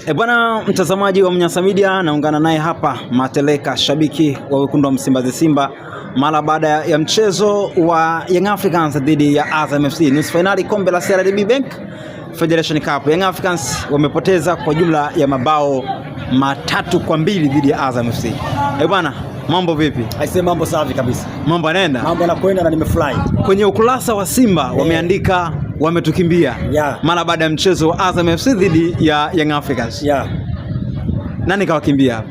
Bwana mtazamaji wa Mnyasa Media, naungana naye hapa Mateleka, shabiki wa wekundu wa Msimbazi Simba, mara baada ya mchezo wa Young Africans dhidi ya Azam FC nusu finali kombe la CRDB Bank Federation Cup. Young Africans wamepoteza kwa jumla ya mabao 3-2 dhidi ya Azam FC. Bwana, mambo vipi? Aisee, mambo safi kabisa. Mambo yanaenda? Mambo yanakwenda na nimefurahi. Kwenye ukurasa wa Simba wameandika wametukimbia mara baada ya mchezo wa Azam FC dhidi ya Young Africans. Nani kawakimbia?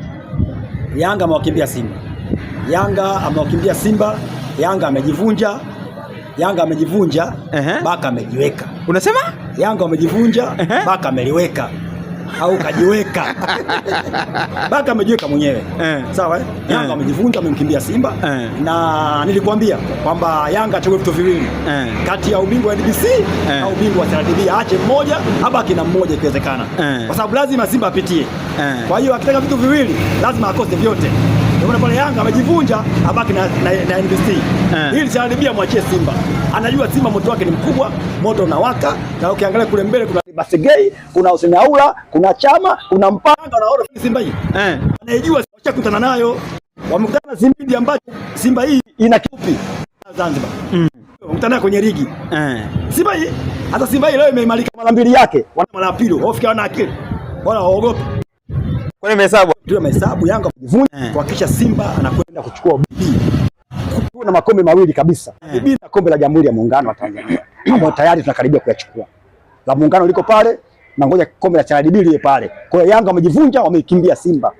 Yanga amewakimbia Simba. Yanga amewakimbia Simba. Yanga amejivunja. Baka amejiweka. Unasema? Yanga amejivunja, Baka ameliweka. Au kajiweka. Baka amejiweka mwenyewe. Sawa eh? Yanga amejivunja, amemkimbia Simba. Na nilikwambia kwamba Yanga achague vitu viwili. Kati ya ubingwa wa NBC au ubingwa wa CRDB, aache mmoja, abaki na mmoja ikiwezekana. Kwa sababu lazima Simba apitie. Kwa hiyo akitaka vitu viwili, lazima akose vyote. Ndio pale Yanga amejivunja, abaki na NBC. Ili CRDB amwachie Simba. Anajua Simba moto wake ni mkubwa, moto unawaka, na ukiangalia kule mbele kuna Basegei, kuna Hussein Aula, kuna Chama, kuna Mpanga, unaona Simba hii. Anajua washakutana nayo. Wamekutana Simba ambacho Simba hii ina kipi Zanzibar. Wamekutana kwenye ligi. Simba hii, hata Simba hii leo imeimarika mara mbili yake. Wana mara pili, hofu wana akili. Wala waogope. Kwa mahesabu, ndio mahesabu Yanga kujivunja kuhakikisha Simba anakwenda kuchukua ubingwa. Kuna makombe mawili kabisa. Bibi na kombe la Jamhuri ya Muungano wa Tanzania. Ambao tayari tunakaribia kuyachukua. La Muungano liko pale, na ngoja kombe la CRDB lile pale. Kwa hiyo Yanga wamejivunja, wameikimbia Simba.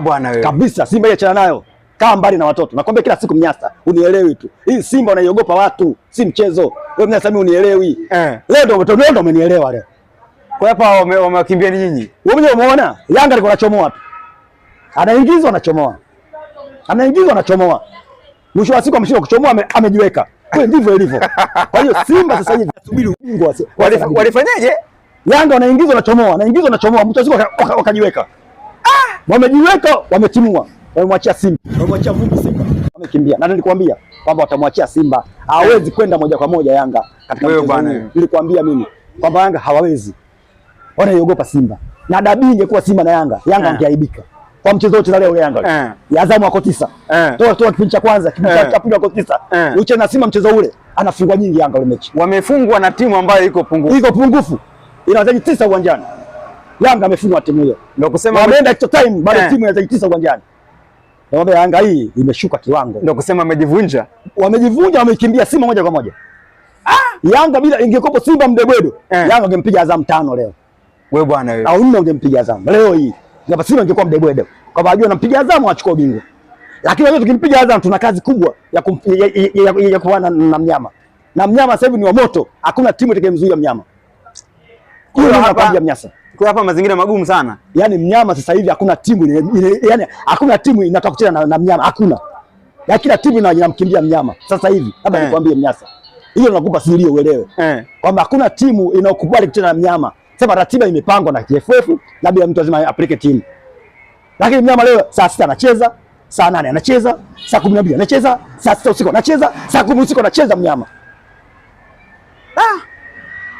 Bwana wewe. Kabisa, Simba ile chana nayo. Kaa mbali na watoto. Nakwambia kila siku Mnyasa, unielewi tu. Hii Simba unaiogopa watu, si mchezo. Wewe Mnyasa mimi unielewi. Leo ndio umenielewa leo. Kwa hapa wamewakimbia ni nyinyi. Wewe mwenyewe umeona Yanga alikuwa anachomoa tu. Anaingizwa anachomoa. Mwisho wa siku ameshinda kuchomoa, amejiweka. Kwa ndivyo ilivyo. Kwa hiyo Simba sasa hivi tunasubiri ubingwa. Walifanyaje? Yanga wanaingizwa na chomoa, mwisho wa siku wakajiweka. Wamejiweka, wametimua. Wamemwachia Simba. Wamemwachia vumbi Simba. Wamekimbia. Na nilikwambia kwamba watamwachia Simba. Hawezi kwenda moja kwa moja Yanga katika mchezo huu. Nilikwambia mimi kwamba Yanga hawawezi. Wanaiogopa Simba. Na dabi ingekuwa Simba na Yanga wangeaibika. Kwa mchezo wote leo Yanga. Azamu wako 9. Toa kipindi cha kwanza, kipindi cha pili wako 9. Uche na Simba mchezo ule anafungwa nyingi Yanga ile mechi. Wamefungwa na timu ambayo iko pungufu. Ina wachezaji 9 uwanjani. Yanga amefungwa timu hiyo. Ndio kusema wameenda extra time bado timu ina wachezaji 9 uwanjani. Naomba Yanga hii imeshuka kiwango. Ndio kusema wamejivunja, wamekimbia Simba moja kwa moja. Yanga bila ingekopo Simba mdebwedo, Yanga angempiga Azam 5 leo. Wewe bwana wewe. Au 4 ungempiga Azam. Leo hii ngapa Simba ingekuwa mdebwedo. Kwa sababu anampiga Azam achukue ubingwa. Lakini leo tukimpiga Azam tuna kazi kubwa ya kuwana na mnyama. Na mnyama sasa hivi ni wa moto. Hakuna timu itakayemzuia mnyama. Huyo anakwambia Mnyasa. Kwa hapa mazingira magumu sana. Yaani mnyama sasa hivi hakuna timu hakuna timu inataka kucheza na mnyama, hakuna. Ya kila timu inamkimbia mnyama. Sasa hivi labda nikwambie Mnyasa. Hiyo nakupa siri uelewe. Kwamba hakuna timu inayokubali kucheza na mnyama. Sema ratiba imepangwa na TFF na bila mtu lazima apeleke timu. Lakini mnyama leo saa 6 anacheza, saa 8 anacheza, saa 12 anacheza, saa 6 usiku anacheza, saa 10 usiku anacheza mnyama.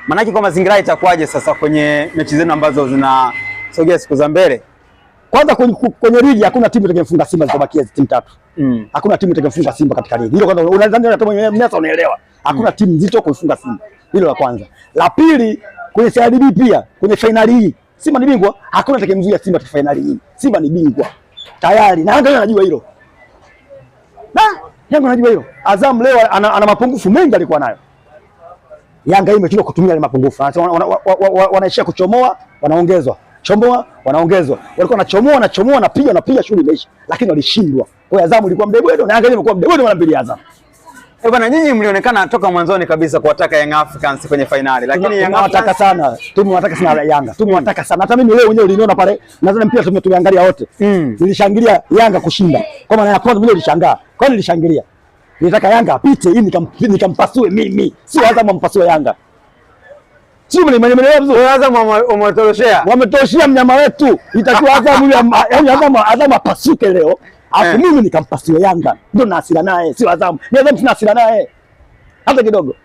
Manake kwa mazingira itakuwaje sasa kwenye mechi zenu ambazo zinasogea siku za mbele? Kwanza kwenye ligi hakuna timu itakayemfunga Simba, zitabakia timu 3. Hakuna timu itakayemfunga Simba katika ligi. Hilo kwanza unadhani hata Mnyasa unaelewa. Hakuna timu nzito kufunga Simba. Hilo la kwanza. La pili, kwenye CRDB pia, kwenye finali hii Simba ni bingwa, hakuna atakayemzuia Simba katika finali hii. Simba ni bingwa tayari, na Yanga anajua hilo. Yanga anajua hilo. Azam leo ana mapungufu mengi alikuwa nayo. Yanga hii imechukua kutumia ile mapungufu. Wanaishia kuchomoa, wanaongezwa. Chomoa, wanaongezwa. Walikuwa wanachomoa, wanapiga shughuli imeisha. Lakini walishindwa. Kwa hiyo Azam ilikuwa mdebwedo na Yanga imekuwa mdebwedo mara mbili Azam. Bwana, nyinyi mlionekana toka mwanzoni kabisa kuwataka Young Africans kwenye finali, lakini Young Africans sana. Tunawataka sana Yanga. Tunawataka sana. Hata mimi leo wenyewe uliniona pale, nadhani mpira tumeangalia wote. Nilishangilia Yanga kushinda. Kwa maana ya kwanza mimi nilishangaa. Kwa nini nilishangilia? Nilitaka Yanga apite ili nikampasue mimi. Sio Azam ampasue Yanga. Sio mimi vizuri. Azam wametoroshea mnyama wetu. Itakuwa Azam apasuke leo. Alafu mimi nikampasua Yanga. Ndio na hasira naye, sio Azam. Ni Azam sina hasira naye. Hata kidogo.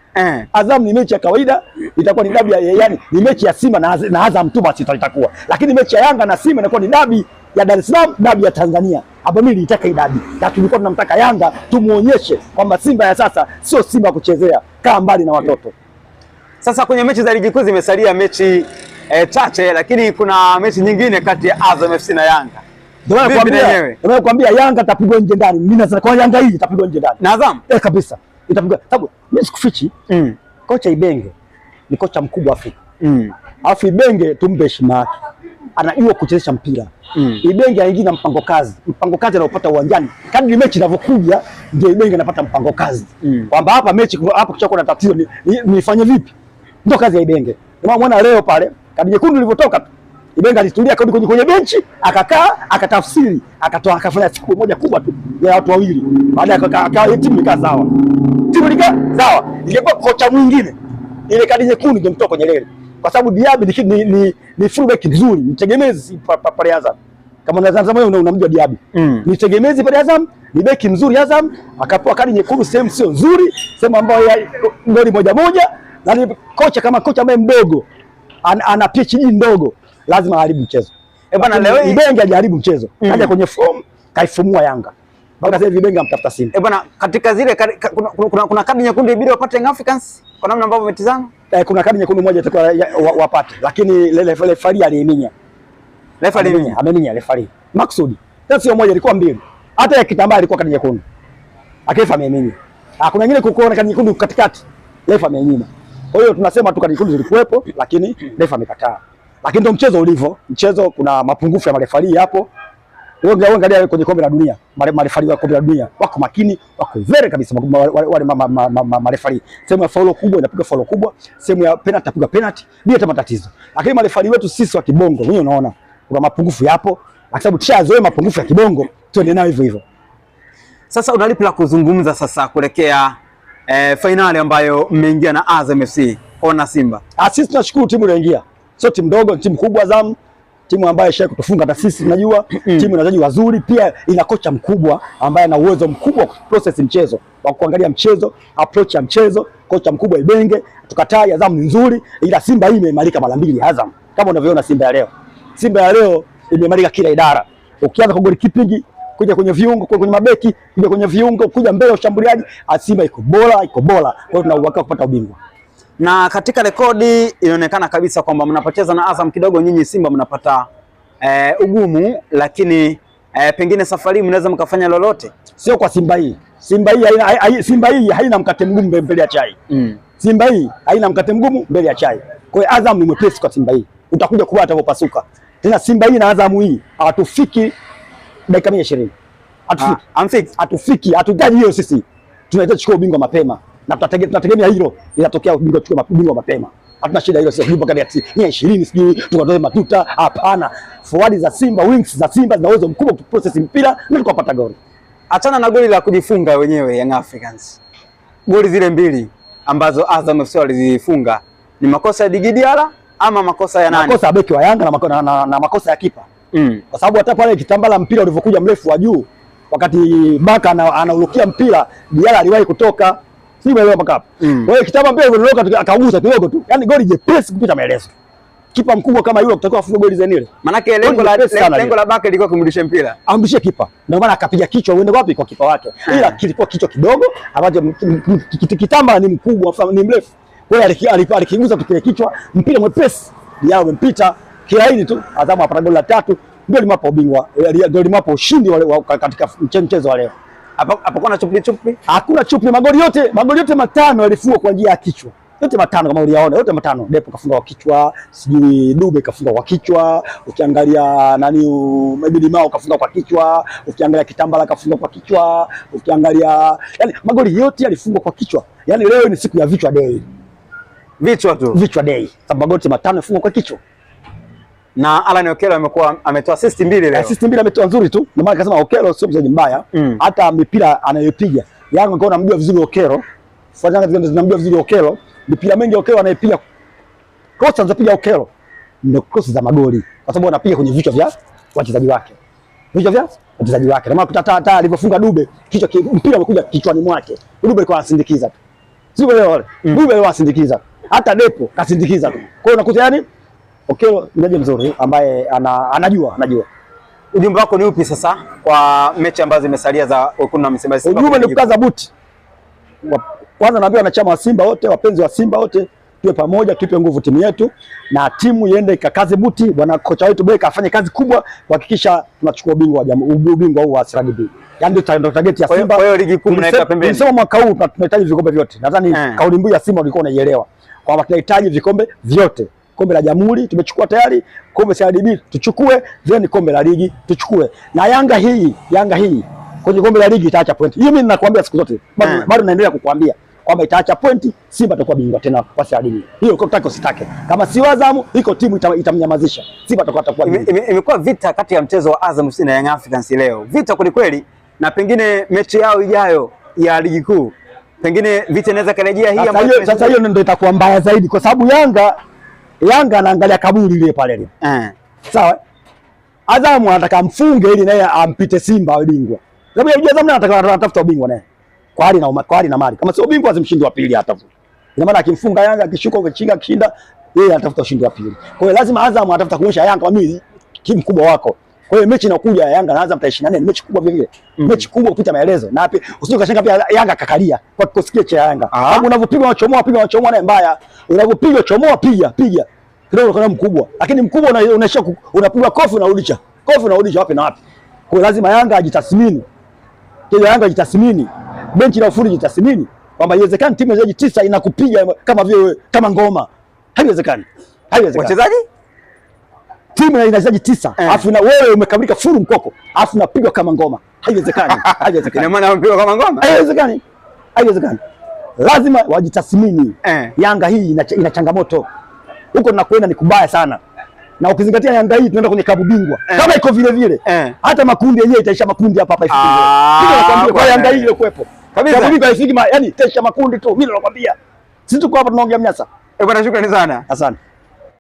Azam ni mechi ya kawaida, itakuwa ni dabi yani ni mechi ya Simba na Azam tu basi itakuwa. Lakini mechi ya Yanga na Simba inakuwa ni dabi ya Dar es Salaam, dabi ya Tanzania. Hapo mimi nilitaka hii dabi. Na tulikuwa tunamtaka Yanga tumuonyeshe kwamba Simba ya sasa sio Simba kuchezea, kaa mbali na watoto. Sasa kwenye mechi za ligi kuu zimesalia mechi chache, lakini kuna mechi nyingine kati ya Azam FC na Yanga. Ndio nakwambia Yanga tapigwa nje ndani. Mimi nasema kwa Yanga hii itapigwa nje ndani. Na Azam? Kabisa. Itapigwa. Sababu mimi sikufichi. Kocha Ibenge ni kocha mkubwa Afrika. Alafu Ibenge tumpe heshima yake. Anajua kuchezesha mpira. Ibenge haingii na mpango kazi. Mpango kazi anaopata uwanjani. Kadri mechi inavyokuja ndio Ibenge anapata mpango kazi. Kwamba hapa mechi hapa kuchakuwa na tatizo nifanye vipi? Ndio kazi ya Ibenge. Unaona leo pale kadi nyekundu ilivyotoka Ibenge alitulia kwenye benchi, akakaa, akatafsiri, akafanya siku moja kubwa tu ya watu wawili. Baada ya timu ikaa sawa. Timu ikaa sawa. Ingekuwa kocha mwingine, ile kadi nyekundu ingemtoa kwenye lele. Kwa sababu Diaby ni fullback nzuri, mtegemezi pale Azam. Kama unazama wewe unamjua Diaby. Ni tegemezi pale Azam, ni beki mzuri Azam, akapewa kadi nyekundu sehemu sio nzuri, sehemu ambayo goli moja na ni kocha kama kocha ambaye mdogo, ana PhD ndogo. Lazima aharibu mchezo. Bwana leo Ibenge hajaribu mchezo. Kaja kwenye form kaifumua Yanga. Mpaka sasa hivi Ibenge amtafuta Simba. Bwana katika zile kuna kadi nyekundu ibidi wapate Young Africans kwa namna ambavyo umetizama? Kuna kadi nyekundu moja itakuwa wapate. Lakini referee aliyeminya. Referee ameminya referee. Maksudi. Sio moja ilikuwa mbili. Hata ya kitambaa ilikuwa kadi nyekundu. Akifa ameminya. Kuna nyingine kuona kadi nyekundu katikati. Refa amenyima. Kwa hiyo tunasema tu kadi nyekundu zilikuwepo lakini refa amekataa. Lakini ndio mchezo ulivyo. Mchezo kuna mapungufu ya marefari hapo. Wewe angalia kwenye kombe la dunia. Marefari wa kombe la dunia wako makini, wako very kabisa wale marefari. Sehemu ya faulo kubwa inapiga faulo kubwa, sehemu ya penalty inapiga penalty bila hata matatizo. Lakini marefari wetu sisi wa kibongo, wewe unaona kuna mapungufu yapo. Kwa sababu tushazoea mapungufu ya kibongo, tuende nayo hivyo hivyo. Sasa unalipi la kuzungumza sasa kuelekea finali ambayo mmeingia na Azam FC na Simba? Sisi tunashukuru timu iliyoingia. Sio timu ndogo, timu kubwa Azam, timu ambayo ishaye kutufunga hata sisi tunajua, timu ina wachezaji wazuri, pia ina kocha mkubwa ambaye ana uwezo mkubwa wa process mchezo, wa kuangalia mchezo, approach ya mchezo, kocha mkubwa Ibenge. Tukatai Azam ni nzuri, ila Simba hii imeimarika mara mbili Azam. Kama unavyoona Simba ya leo. Simba ya leo imeimarika kila idara. Ukianza kwa goalkeeping, kuja kwenye viungo, kwenye mabeki, kuja kwenye viungo, kuja mbele ushambuliaji, Simba iko bora. Kwa hiyo tuna uhakika kupata ubingwa. Na katika rekodi inaonekana kabisa kwamba mnapocheza na Azam kidogo nyinyi Simba mnapata ugumu, lakini pengine safari mnaweza mkafanya lolote. Sio kwa Simba hii. Simba hii haina mkate mgumu mbele ya chai. Simba hii haina mkate mgumu mbele ya chai. Kwa hiyo Azam ni mwepesi kwa Simba hii. Utakuja kuona atakapopasuka. Tena Simba hii na Azam hii hatufiki dakika 120. Hatufiki. Hatutaji hiyo sisi. Tunahitaji kuchukua ubingwa mapema. Na tunategemea hilo inatokea ubingwa, tuchukue ubingwa mapema. Hatuna shida hilo, sio ubingwa kati ya 20 sijui tukatoe matuta. Hapana. Forward za Simba, wings za Simba zina uwezo mkubwa ku process mpira na tukapata goli. Achana na goli la kujifunga wenyewe Young Africans. Goli zile mbili ambazo Azam FC walizifunga ni makosa ya Djigui Diarra ama makosa ya nani? Makosa ya beki wa Yanga na makosa ya kipa. Kwa sababu hata pale kitambala mpira ulivyokuja mrefu wa juu, wakati Baka anaurukia mpira, Diarra aliwahi kutoka. Simba leo mpaka hapo. Kwa hiyo kitamba mpira uliondoka akagusa kidogo tu. Yaani goli jepesi kupita maelezo. Kipa mkubwa kama yule kutakiwa afunge goli zenile. Maana yake lengo la Baka ilikuwa kumrudisha mpira. Amrudishie kipa. Ndio maana akapiga kichwa uende wapi kwa kipa wake. Ila kilikuwa kichwa kidogo ambacho kitamba ni mkubwa, ni mrefu. Kwa hiyo alikigusa tu kile kichwa, mpira mwepesi. Diao umempita kilaini tu. Azam apata goli la 3, ndio limapo ubingwa. Ndio limapo ushindi katika mchezo wa leo. Hapo kuna chupi? Hakuna chupi, magoli yote matano yalifungwa kwa njia ya kichwa. Yote matano kama uliyaona, yote matano. Depo kafunga kwa kichwa, sijui Dube kafunga kwa kichwa, ukiangalia Mebili Mao kafunga kwa kichwa, ukiangalia Kitambala kafunga kwa kichwa, ukiangalia yani magoli yote yalifungwa kwa kichwa. Yani leo ni siku ya vichwa day. Vichwa tu. Vichwa day. Sababu magoli matano yalifungwa kwa kichwa. Na Alan Okello ametoa assist 2 leo. Assist 2 ametoa nzuri tu. Ndio maana akasema Okello sio mchezaji mbaya. Hata mipira anayopiga. Yanga ngao namjua vizuri Okello. Fanyanga zinamjua vizuri Okello. Mipira mingi Okello anayepiga. Kosa anapiga Okello. Ndio kosa za magoli. Kwa sababu anapiga kwenye vichwa vya wachezaji wake. Vichwa vya wachezaji wake. Na maana hata alipofunga Dube, mpira umekuja kichwani mwake. Dube alikuwa anasindikiza tu. Sio leo wale. Bube leo asindikiza. Hata Depo kasindikiza tu. Kwa hiyo unakuta yani Okello mchezaji mzuri ambaye anajua. Ujumbe wako ni upi sasa kwa mechi ambazo zimesalia za wekundu wa Msimbazi Simba? Ujumbe ni kukaza buti. Kwanza naambia wanachama wa Simba wote, wapenzi wa Simba wote, tuwe pamoja, tupe nguvu timu yetu na timu iende ikakaze buti. Bwana kocha wetu Beka afanye kazi kubwa kuhakikisha tunachukua ubingwa huu wa CRDB. Yaani ndio target ya Simba. Kwa hiyo ligi kuu mnaweka pembeni. Tunasema mwaka huu tunahitaji vikombe vyote. Nadhani kauli mbiu ya Simba ulikuwa unaielewa. Kwamba tunahitaji vikombe vyote. Kombe la Jamhuri tumechukua tayari, kombe la CRDB tuchukue, then kombe la ligi tuchukue. Na Yanga hii kwenye kombe la ligi itaacha point. Hiyo mimi ninakwambia siku zote. Bado naendelea kukuambia kwamba itaacha point, Simba atakuwa bingwa tena kwa CRDB. Hiyo ukitaka usitake. Kama si Azamu, iko timu itamnyamazisha. Simba atakuwa bingwa. Imekuwa vita kati ya mchezo wa Azam FC na Young Africans leo. Vita kweli kweli, na pengine mechi yao ijayo ya ligi kuu. Pengine vita inaweza kurejea hii ambayo sasa hiyo ndio itakuwa mbaya zaidi kwa sababu Yanga anaangalia kaburi ile pale ile. Sawa? Azamu anataka mfunge ili naye ampite Simba awe bingwa. Sababu yeye Azamu anatafuta ubingwa naye. Kwa hali na mali. Kama sio ubingwa azimshindi wa pili hata. Ina maana akimfunga Yanga akishuka ukichinga kishinda yeye anatafuta ushindi wa pili. Kwa hiyo lazima Azamu anatafuta kuonyesha Yanga kwa mimi timu kubwa wako. Kwa hiyo mechi inakuja ya Yanga na Azam tarehe 24 ni mechi kubwa vile vile. Mechi kubwa kupita maelezo. Na usije kashangaa pia Yanga kakalia kwa kikosi cha Yanga. Sababu unavyopiga unachomoa naye mbaya. Unavyopiga chomoa piga. Kidogo kana mkubwa. Lakini mkubwa unaisha unapiga kofi unarudisha. Wapi na wapi. Kwa hiyo lazima Yanga ajitathmini. Yanga ajitathmini. Benchi la ufundi jitathmini kwamba haiwezekani timu ya wachezaji 9 inakupiga kama vile kama ngoma. Haiwezekani. Wachezaji? Timu ina wachezaji 9, alafu na wewe umekamilika full mkoko, alafu unapigwa kama ngoma. Haiwezekani. Ina maana unapigwa kama ngoma? Haiwezekani. Lazima wajitathmini. Yanga hii ina changamoto. Huko tunakwenda ni kubaya sana. Na ukizingatia Yanga hii tunaenda kwenye klabu bingwa. Kama iko vile vile. Hata makundi yenyewe itaisha makundi hapa ifike. Mimi nakwambia kwa Yanga hii ile kuepo. Kabisa. Klabu bingwa ifike yani itaisha makundi tu. Mimi nakwambia. Sisi tuko hapa tunaongea mnyasa. Bwana shukrani sana. Asante.